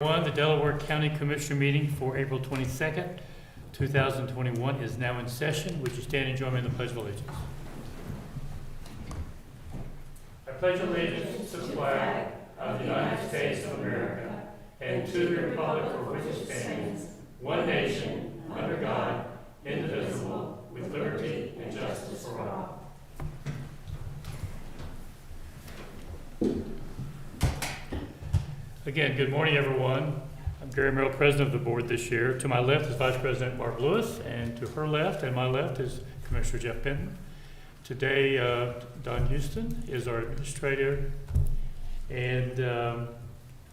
The Delaware County Commissioner meeting for April 22nd, 2021 is now in session. Would you stand and join me in the Pledge of Allegiance? I pledge allegiance to the flag of the United States of America and to the republic for which it stands, one nation, under God, indivisible, with liberty and justice for all. Again, good morning, everyone. I'm Gary Merrill, president of the board this year. To my left is Vice President Barb Lewis, and to her left and my left is Commissioner Jeff Benton. Today, Don Houston is our administrator, and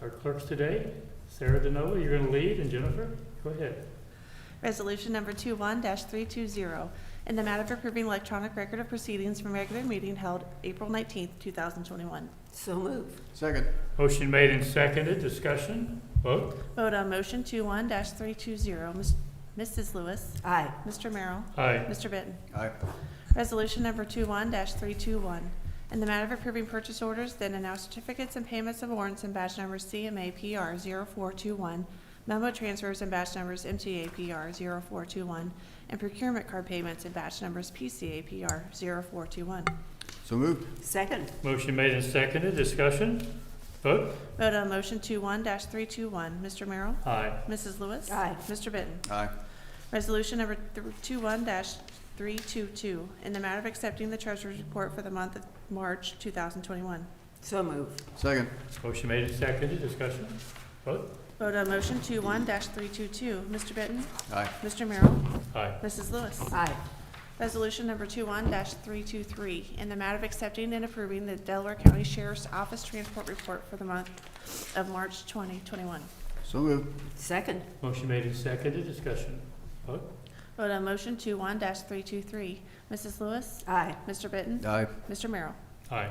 our clerks today, Sarah DeNova, you're going to lead, and Jennifer, go ahead. Resolution number 21-320, in the matter of approving electronic record of proceedings from regular meeting held April 19th, 2021. So moved. Second. Motion made and seconded. Discussion. Vote. Vote on motion 21-320. Mrs. Lewis. Aye. Mr. Merrill. Aye. Mr. Benton. Aye. Resolution number 21-321, in the matter of approving purchase orders, then and now certificates and payments of warrants and badge numbers CMA PR 0421, memo transfers and badge numbers MTA PR 0421, and procurement card payments and badge numbers PCA PR 0421. So moved. Second. Motion made and seconded. Discussion. Vote. Vote on motion 21-321. Mr. Merrill. Aye. Mrs. Lewis. Aye. Mr. Benton. Aye. Resolution number 21-322, in the matter of accepting the treasurer's report for the month of March 2021. So moved. Second. Motion made and seconded. Discussion. Vote. Vote on motion 21-322. Mr. Benton. Aye. Mr. Merrill. Aye. Mrs. Lewis. Aye. Resolution number 21-323, in the matter of accepting and approving the Delaware County Sheriff's Office Transport Report for the month of March 2021. So moved. Second. Motion made and seconded. Discussion. Vote. Vote on motion 21-323. Mrs. Lewis. Aye. Mr. Benton. Aye. Mr. Merrill. Aye.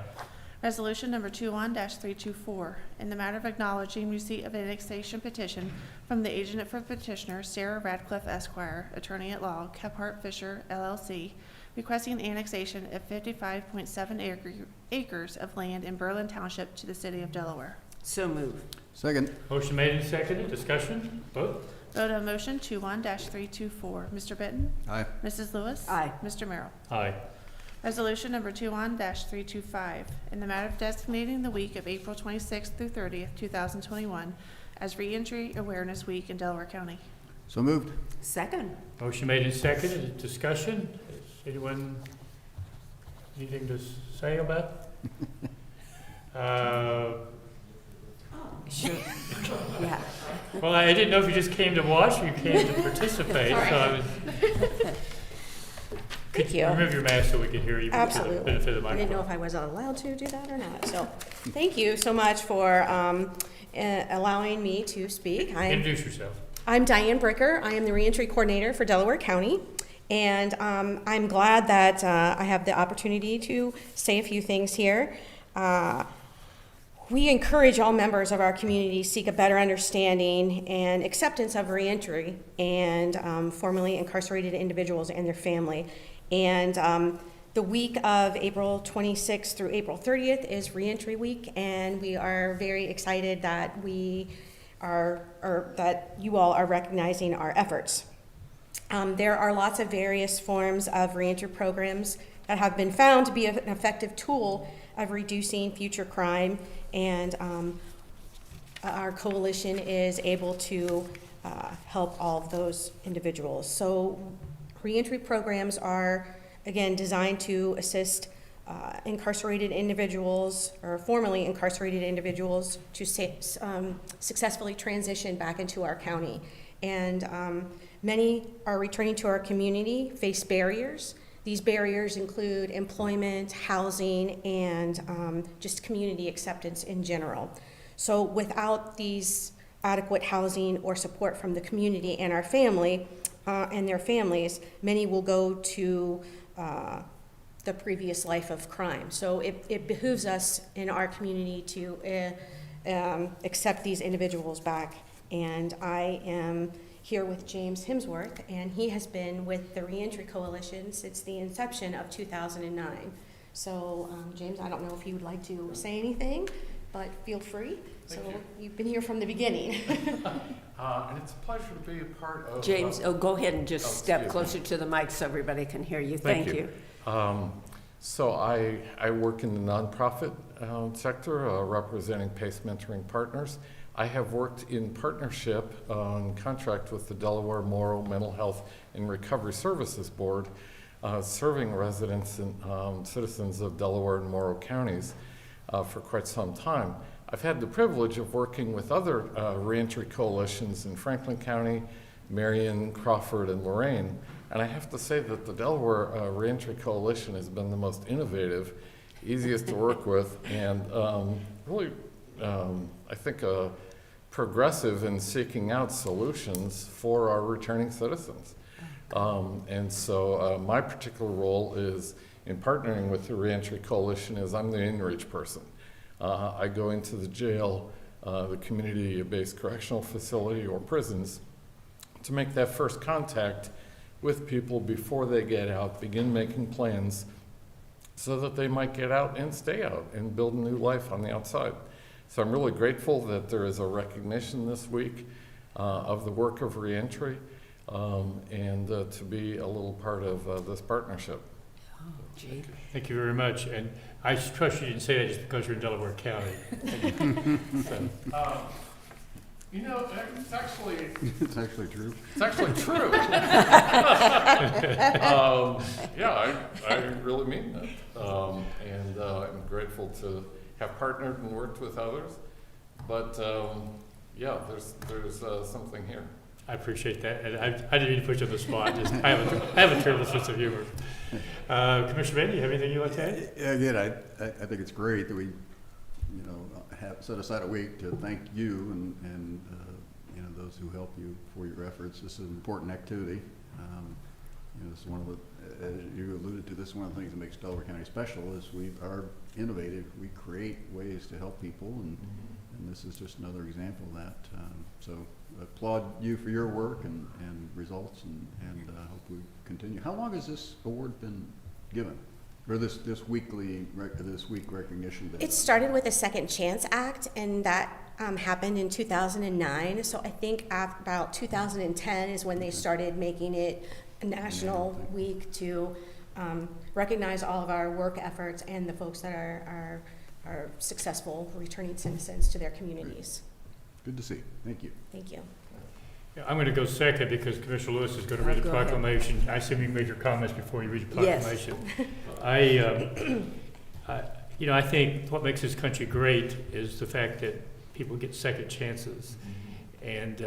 Resolution number 21-324, in the matter of acknowledging receipt of an annexation petition from the agent for petitioner, Sarah Radcliffe Esquire, attorney at law, Kephart Fisher LLC, requesting annexation of 55.7 acres of land in Berlin Township to the city of Delaware. So moved. Second. Motion made and seconded. Discussion. Vote. Vote on motion 21-324. Mr. Benton. Aye. Mrs. Lewis. Aye. Mr. Merrill. Aye. Resolution number 21-325, in the matter of designating the week of April 26th through 30th, 2021 as Reentry Awareness Week in Delaware County. So moved. Second. Motion made and seconded. Discussion. Has anyone anything to say about? Sure. Yeah. Well, I didn't know if you just came to watch or you came to participate. So I was. Thank you. Remove your mask so we can hear you. Absolutely. For the benefit of the I didn't know microphone. if I was allowed to do that or not. So thank you so much for allowing me to speak. Introduce yourself. I'm Diane Bricker. I am the reentry coordinator for Delaware County. And I'm glad that I have the opportunity to say a few things here. We encourage all members of our community to seek a better understanding and acceptance of reentry and formerly incarcerated individuals and their family. And the week of April 26th through April 30th is Reentry Week, and we are very excited that that you all are recognizing our efforts. There are lots of various forms of reentry programs that have been found to be an effective tool of reducing future crime, and our coalition is able to help all of those individuals. So reentry programs are, again, designed to assist incarcerated individuals or formerly incarcerated individuals to successfully transition back into our county. And many are returning to our community, face barriers. These barriers include employment, housing, and just community acceptance in general. So without these adequate housing or support from the community and our family, and their families, many will go to the previous life of crime. So it behooves us in our community to accept these individuals back. And I am here with James Hemsworth, and he has been with the Reentry Coalition since the inception of 2009. So, James, I don't know if you would like to say anything, but feel free. So Thank you. you've been here from the beginning. And it's a pleasure to be a part of. James, go ahead and just step excuse closer to the mic so everybody can hear you. Thank you. So I work in the nonprofit sector, representing PACE Mentoring Partners. I have worked in partnership on contract with the Delaware Moral Mental Health and Recovery Services Board, serving residents and citizens of Delaware and Morrow counties for quite some time. I've had the privilege of working with other reentry coalitions in Franklin County, Marion, Crawford, and Lorain. And I have to say that the Delaware Reentry Coalition has been the most innovative, easiest to work with, and really, I think, progressive in seeking out solutions for our returning citizens. And so my particular role is in partnering with the Reentry Coalition is I'm the in-reach person. I go into the jail, the community-based correctional facility or prisons to make that first contact with people before they get out, begin making plans so that they might get out and stay out and build a new life on the outside. So I'm really grateful that there is a recognition this week of the work of reentry and to be a little part of this partnership. Oh, gee. Thank you very much. And I trust you didn't say that just because you're in Delaware County. So, You know, it's actually It's actually true. true. Yeah, I really mean that. And I'm grateful to have partnered and worked with others. But yeah, there's something here. I appreciate that. And I didn't mean to put you on the spot. Just, I have a terrible sense of humor. Commissioner Bain, do you have anything you'd like to add? Again, I think it's great that we, have set aside a week to thank you and those who help you for your efforts. This is an important activity. This is one of the, as you alluded to, this is one of the things that makes Delaware County special is we are innovative. We create ways to help people, and this is just another example of that. So I applaud you for your work and results, and hope we continue. How long has this award been given? Or this week recognition been? It started with the Second Chance Act, and that happened in 2009. So I think about 2010 is when they started making it a national week to recognize all of our work efforts and the folks that are successful returning citizens to their communities. Good to see. Thank you. Thank you. Yeah, I'm going to go second because Commissioner Lewis is going to read the Go ahead. proclamation. I assume you made your comments before you read the Yes. proclamation. I think what makes this country great is the fact that people get second chances, and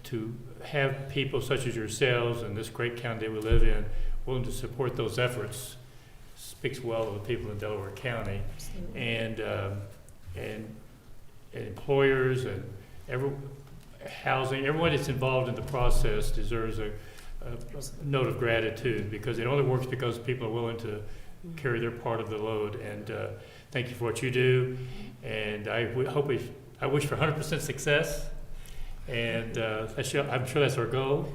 to have people such as yourselves and this great county that we live in willing to support those efforts speaks well of the people in Delaware County, and employers and housing, everyone that's involved in the process deserves a note of gratitude, because it only works because people are willing to carry their part of the load. And thank you for what you do, and I wish for 100% success, and I'm sure that's our goal.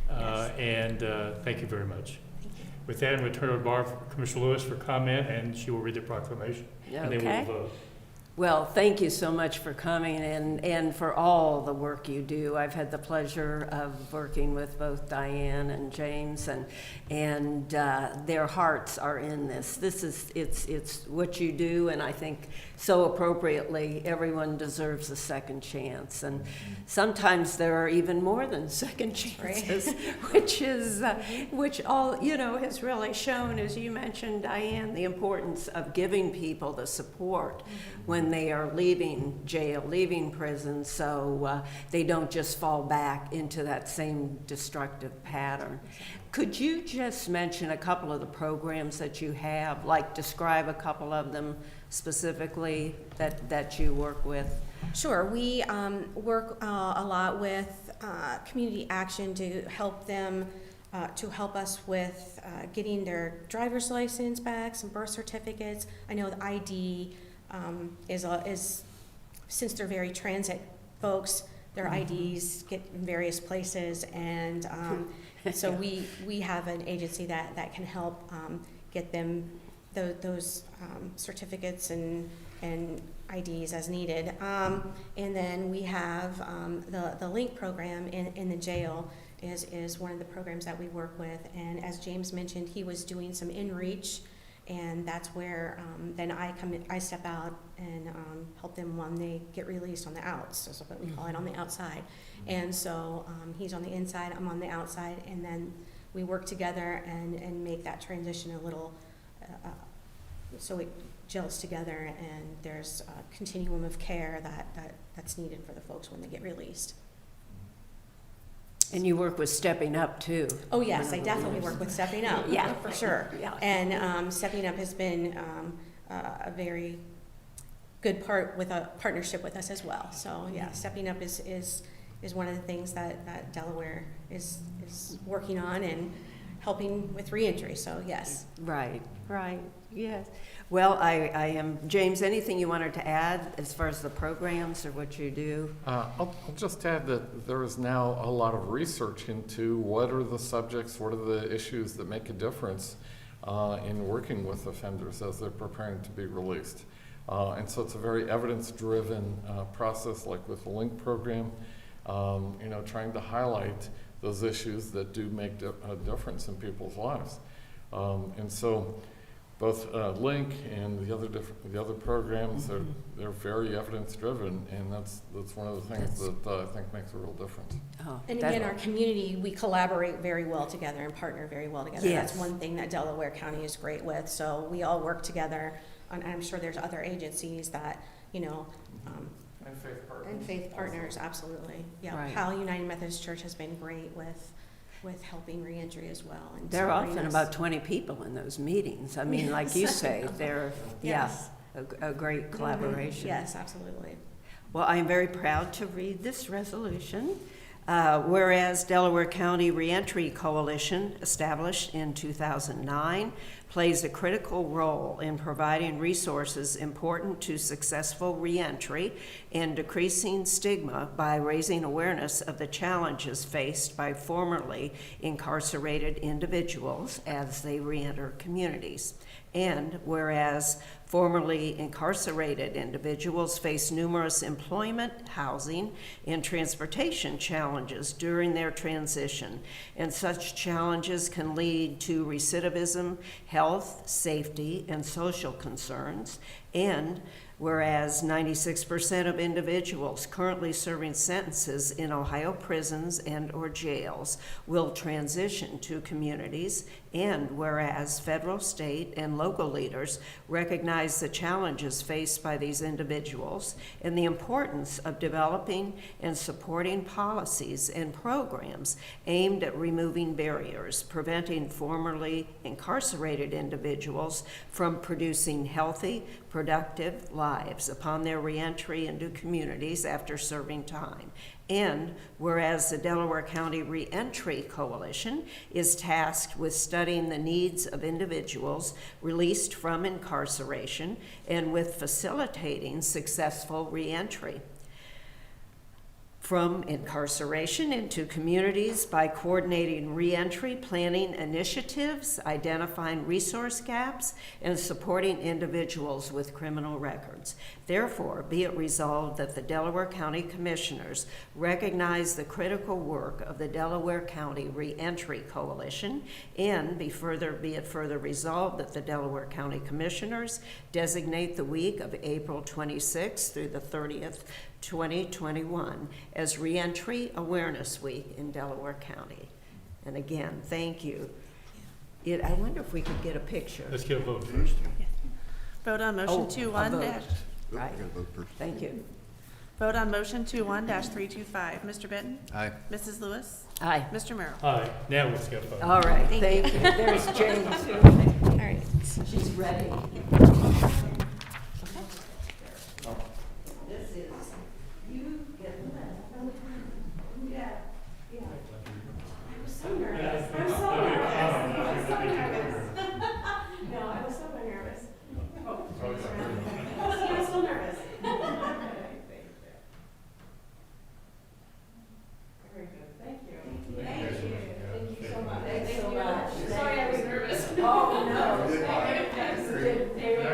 And thank you very much. With that, I'm going to turn it over to Commissioner Lewis for comment, and she will read the proclamation, and then Okay. we will vote. Well, thank you so much for coming and for all the work you do. I've had the pleasure of working with both Diane and James, and their hearts are in this. It's what you do, and I think so appropriately, everyone deserves a second chance. And sometimes there are even more than second chances, which all has really shown, as you mentioned, Diane, the importance of giving people the support when they are leaving jail, leaving prison, so they don't just fall back into that same destructive pattern. Could you just mention a couple of the programs that you have, like describe a couple of them specifically that you work with? Sure. We work a lot with community action to help them, to help us with getting their driver's license back, some birth certificates. I know the ID is since they're very transit folks, their IDs get in various places, and so we have an agency that can help get them those certificates and IDs as needed. And then we have the LINK program in the jail is one of the programs that we work with. And as James mentioned, he was doing some in-reach, and that's where then I step out and help them when they get released on the outs. So what we call it on the outside. And so he's on the inside, I'm on the outside, and then we work together and make that transition a little, so it gels together, and there's a continuum of care that's needed for the folks when they get released. And you work with Stepping Up, too. Oh, yes, I definitely work with Stepping Up, Yeah. for sure. Yeah. And Stepping Up has been a very good partnership with us as well. So, yeah, Stepping Up is one of the things that Delaware is working on and helping with reentry, so yes. Right, yes. Well, I am, James, anything you wanted to add as far as the programs or what you do? I'll just add that there is now a lot of research into what are the subjects, what are the issues that make a difference in working with offenders as they're preparing to be released. And so it's a very evidence-driven process, like with the LINK program, trying to highlight those issues that do make a difference in people's lives. And so both LINK and the other programs, they're very evidence-driven, and that's one of the things that I think makes a real difference. Oh, And again, our community, we collaborate very well together and partner very well together. Yes. That's one thing that Delaware County is great with. So we all work together, and I'm sure there's other agencies that, And faith partners. and faith partners, absolutely. Yeah, Right. Powell United Methodist Church has been great with helping reentry as well. And There are supporting often us. about 20 people in those meetings. I mean, like you say, they're, Yes. a great collaboration. Yes, absolutely. Well, I am very proud to read this resolution. Whereas Delaware County Reentry Coalition, established in 2009, plays a critical role in providing resources important to successful reentry and decreasing stigma by raising awareness of the challenges faced by formerly incarcerated individuals as they reenter communities. And whereas formerly incarcerated individuals face numerous employment, housing, and transportation challenges during their transition, and such challenges can lead to recidivism, health, safety, and social concerns. And whereas 96% of individuals currently serving sentences in Ohio prisons and/or jails will transition to communities, and whereas federal, state, and local leaders recognize the challenges faced by these individuals and the importance of developing and supporting policies and programs aimed at removing barriers, preventing formerly incarcerated individuals from producing healthy, productive lives upon their reentry into communities after serving time. And whereas the Delaware County Reentry Coalition is tasked with studying the needs of individuals released from incarceration and with facilitating successful reentry from incarceration into communities by coordinating reentry planning initiatives, identifying resource gaps, and supporting individuals with criminal records. Therefore, be it resolved that the Delaware County Commissioners recognize the critical work of the Delaware County Reentry Coalition, and be it further resolved that the Delaware County Commissioners designate the week of April 26th through the 30th, 2021 as Reentry Awareness Week in Delaware County. And again, thank you. I wonder if we could get a picture. Let's get a vote first. Vote on Oh, motion a 21 vote. dash. Right. I gotta vote first. Thank you. Vote on motion 21-325. Mr. Benton? Aye. Mrs. Lewis? Aye. Mr. Merrill? Aye, now let's get a vote. All right, Thank thank you. There's James. All right. She's ready. This is, you get the last. Yeah, yeah. I'm so nervous. I'm so nervous. I'm so nervous. No, I was so nervous. I'm so nervous. Very good. Thank you. Thank you. Thank you so much. Thanks so much. Sorry, I was nervous. Oh, no. Thank you.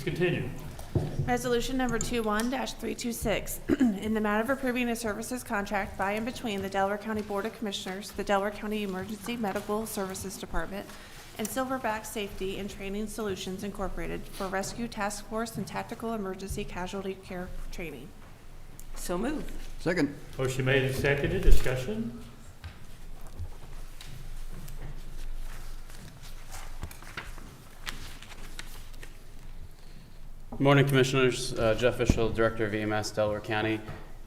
Please continue. Resolution number 21-326, in the matter of approving a services contract by and between the Delaware County Board of Commissioners, the Delaware County Emergency Medical Services Department, and Silverback Safety and Training Solutions Incorporated for Rescue Task Force and Tactical Emergency Casualty Care Training. So moved. Second. Motion made and seconded. Discussion. Good morning, Commissioners. Jeff Fishel, Director of EMS, Delaware County.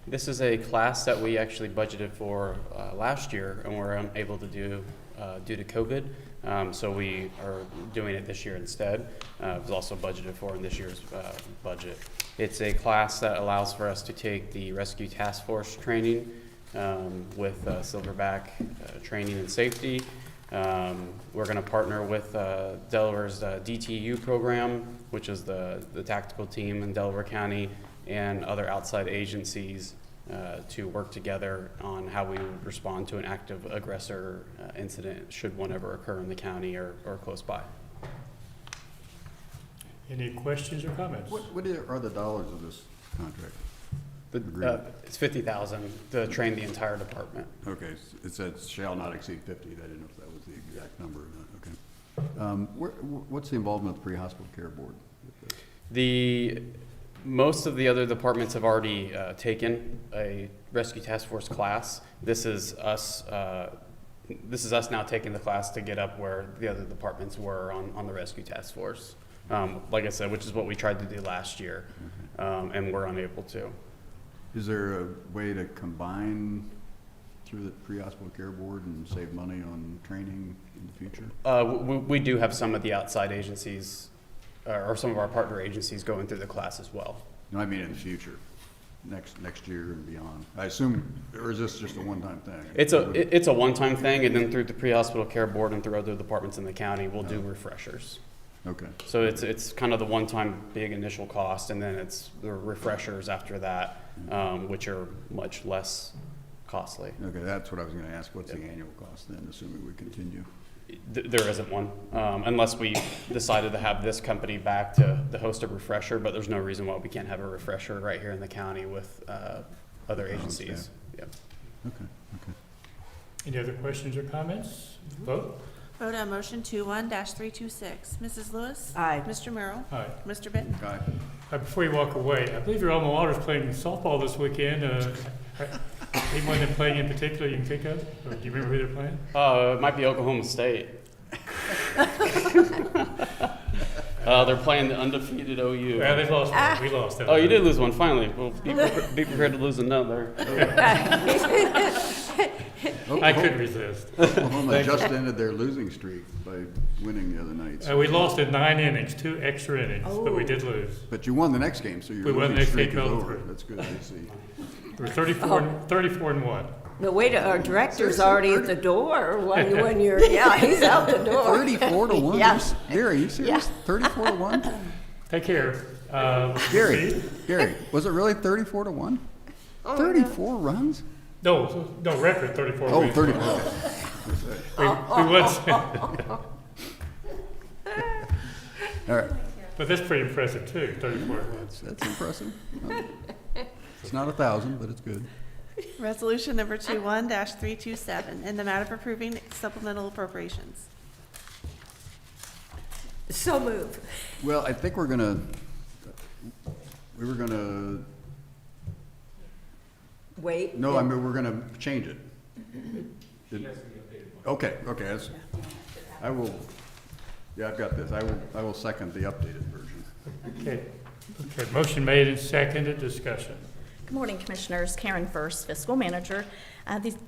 This is a class that we actually budgeted for last year and were unable to do due to COVID. So we are doing it this year instead. It was also budgeted for in this year's budget. It's a class that allows for us to take the Rescue Task Force training with Silverback Training and Safety. We're going to partner with Delaware's DTU program, which is the tactical team in Delaware County, and other outside agencies to work together on how we would respond to an active aggressor incident should one ever occur in the county or close by. Any questions or comments? What are the dollars of this contract? It's $50,000 to train the entire department. Okay, it says shall not exceed 50. I didn't know if that was the exact number or not. Okay. What's the involvement of the Pre-Hospital Care Board with this? Most of the other departments have already taken a Rescue Task Force class. This is us now taking the class to get up where the other departments were on the Rescue Task Force. Like I said, which is what we tried to do last year, and we're unable to. Is there a way to combine through the Pre-Hospital Care Board and save money on training in the future? We do have some of the outside agencies, or some of our partner agencies going through the class as well. No, I mean in the future, next year and beyond. I assume, or is this just a one-time thing? It's a one-time thing, and then through the Pre-Hospital Care Board and through other departments in the county, we'll do refreshers. Okay. So it's kind of the one-time big initial cost, and then it's the refreshers after that, which are much less costly. Okay, that's what I was going to ask. What's the annual cost then, assuming we continue? There isn't one, unless we decided to have this company back to host a refresher, but there's no reason why we can't have a refresher right here in the county with other agencies. Yep. Okay. Any other questions or comments? Vote. Vote on motion 21-326. Mrs. Lewis? Aye. Mr. Merrill? Aye. Mr. Benton? Aye. Before you walk away, I believe your alma mater is playing softball this weekend. Anyone they're playing in particular you can think of? Or do you remember who they're playing? It might be Oklahoma State. They're playing the undefeated OU. Yeah, they've lost one. We lost. Oh, you did lose one finally. Well, be prepared to lose another. I couldn't resist. Oklahoma just ended their losing streak by winning the other night. So. We lost in 9 innings, 2 extra innings, but we did lose. But you won the next game, so your We won the losing next streak game, is fell over. through. That's good to see. We're 34-1. No, wait, our director's already at the door when you're, he's out the door. 34-1? Yeah. Gary, are you serious? 34-1? Take care. Gary, was it really 34-1? 34 runs? No, record 34 Oh, wins. 34. We won. All right, But that's pretty impressive too, 34 wins. that's impressive. It's not 1,000, but it's good. Resolution number 21-327, in the matter of approving supplemental appropriations. So moved. Well, I think we were gonna Wait. no, I mean, we're gonna change it. Okay, I've got this. I will second the updated version. Okay, motion made and seconded, discussion. Good morning, Commissioners. Karen First, Fiscal Manager.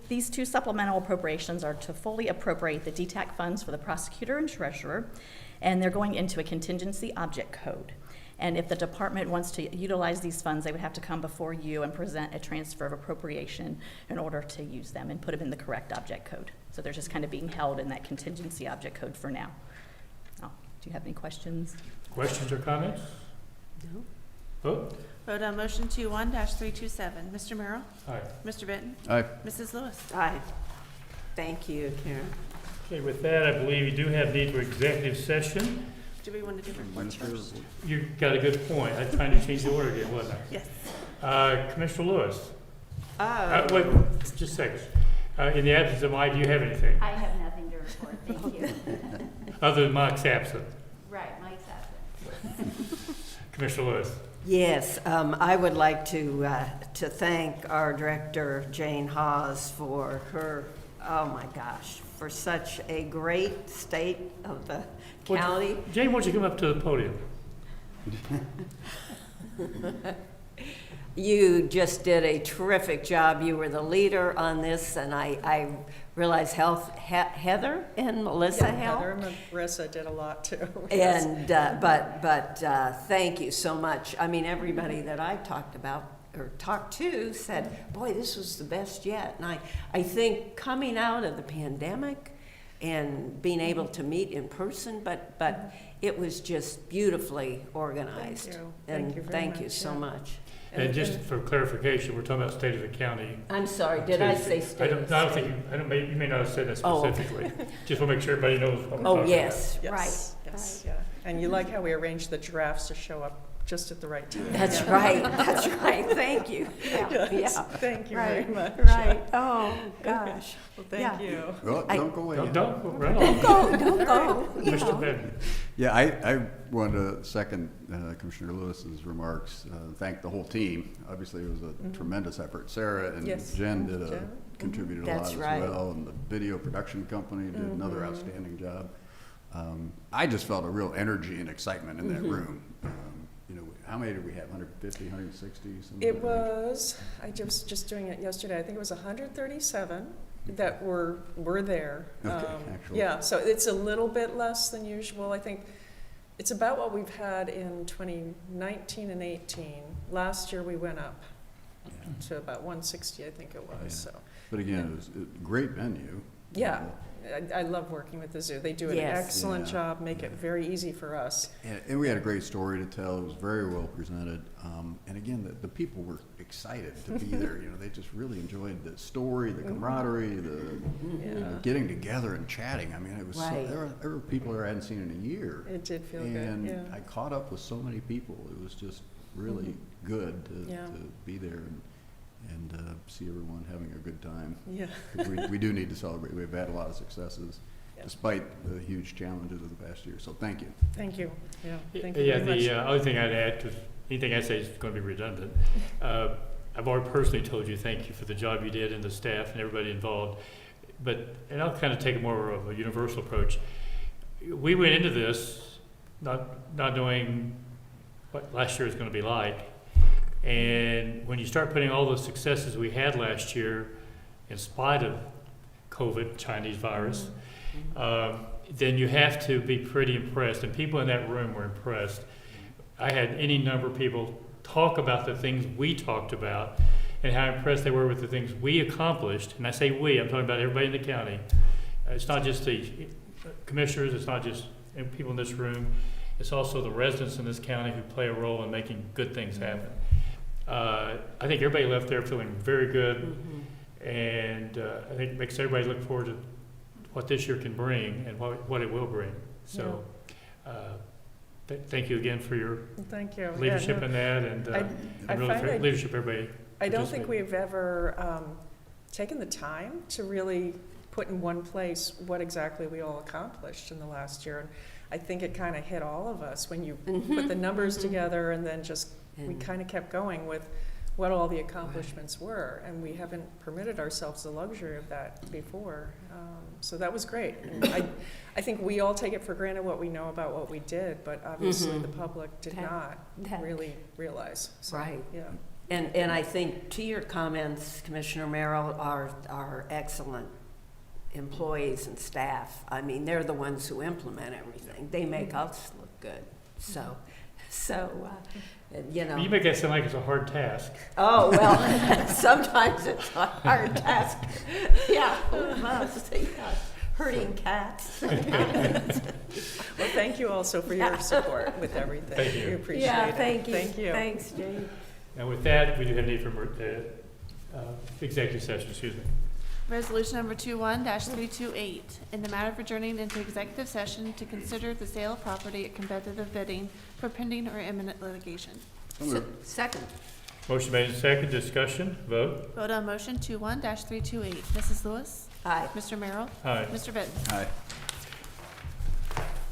These two supplemental appropriations are to fully appropriate the DTAC funds for the prosecutor and treasurer, and they're going into a contingency object code. And if the department wants to utilize these funds, they would have to come before you and present a transfer of appropriation in order to use them and put them in the correct object code. So they're just kind of being held in that contingency object code for now. Do you have any questions? Questions or comments? No. Vote. Vote on motion 21-327. Mr. Merrill? Aye. Mr. Benton? Aye. Mrs. Lewis? Aye. Thank you, Karen. Okay, with that, I believe you do have need for executive session Do we want to do reports Administrator first? report. You got a good point. I was trying to change the order again, wasn't Yes. Commissioner Lewis? Wait, just a second. In the absence of Mike, do you have anything? I have nothing to report, thank you. Other than Mike's absent. Right, Mike's absent. Commissioner Lewis? Yes, I would like to thank our director, Jane Hawes, for her, oh my gosh, for such a great state of the county. Jane, why don't you come up to the podium? You just did a terrific job. You were the leader on this, and I realize Heather and Melissa helped. Heather and Marissa did a lot too. And, but thank you so much. I mean, everybody that I talked to said, boy, this was the best yet. And I think coming out of the pandemic and being able to meet in person, but it was just beautifully organized. Thank you. And Thank you very thank you much, so yeah. much. And just for clarification, we're talking about state of the county. I'm sorry, did I say I state? don't think you may not have said that Oh, okay. specifically. Just want to make sure everybody knows what we're talking Oh, about. yes, Yes, right. yes, yeah. And you like how we arranged the giraffes to show up just at the right time. That's Yeah. right, that's right, thank you. Yeah, Yes, yeah. thank you Right, very much. right, oh, gosh. Well, Yeah. thank you. Well, don't go away. Don't run Don't off. go, don't go. Mr. Benton? Yeah, I wanted to second Commissioner Lewis's remarks, thank the whole team. Obviously, it was a tremendous effort. Sarah and Yes. Jen Jen. contributed a That's lot right. as well, and the video production company did another outstanding job. I just felt a real energy and excitement in that room. You know, how many did we have? 150, 160? something It like that? was, I was just doing it yesterday, I think it was 137 that were there. Okay, actually. Yeah, so it's a little bit less than usual. I think it's about what we've had in 2019 and 18. Last year we went up to about 160, I think it was, Yeah. so. But again, it was a great venue. Yeah, I love working with the zoo. They do an Yes. excellent Yeah. job, make it very easy for us. And we had a great story to tell. It was very well presented. And again, the people were excited to be there. You know, they just really enjoyed the story, the camaraderie, the Yeah. getting together and chatting. I mean, it was Right. there were people there I hadn't seen in a year. It did feel good, And yeah. I caught up with so many people. It was just really good to Yeah. be there and see everyone having a good time. Yeah. 'Cause we do need to celebrate. We've had a lot of successes Yeah. despite the huge challenges of the past year. So thank you. Thank you, yeah, thank you Yeah, very much. the other thing I'd add, because anything I say is going to be redundant, I've already personally told you thank you for the job you did and the staff and everybody involved. And I'll kind of take a more of a universal approach. We went into this not knowing what last year was going to be like. And when you start putting all the successes we had last year, in spite of COVID, Chinese virus, then you have to be pretty impressed. And people in that room were impressed. I had any number of people talk about the things we talked about and how impressed they were with the things we accomplished. And I say we, I'm talking about everybody in the county. It's not just the commissioners, it's not just people in this room. It's also the residents in this county who play a role in making good things happen. I think everybody left there feeling very good, and I think it makes everybody look forward to what this year can bring and what it will bring. So thank you again for your Thank you. leadership Yeah, in that, and I really find for I- leadership everybody. I don't think participated. we've ever taken the time to really put in one place what exactly we all accomplished in the last year. And I think it kind of hit all of us when you put the numbers together, and then just we And- kind of kept going with what all the accomplishments were, and we haven't permitted ourselves the luxury of that before. So that was great. And I think we all take it for granted what we know about what we did, but obviously the public did not really realize. So, Right. Yeah. And I think to your comments, Commissioner Merrill, our excellent employees and staff, I mean, they're the ones who implement everything. They make us look good. So, you know. You make that sound like it's a hard task. Oh, well, sometimes it's a hard task. Yeah, it must. Yeah. Herding cats. Well, thank you also for your support with everything. Thank you. We appreciate it. Yeah, thank you. Thank you. Thanks, Jane. And with that, we do have need for executive session, excuse me. Resolution number 21-328, in the matter of adjourning into executive session to consider the sale of property at competitive bidding for pending or imminent litigation. So moved. Second. Motion made in second, discussion, vote. Vote on motion 21-328. Mrs. Lewis? Aye. Mr. Merrill? Aye. Mr. Benton? Aye.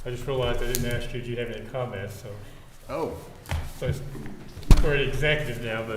I just realized I didn't ask you, do you have any comments, so, Oh, so we're in executive now, but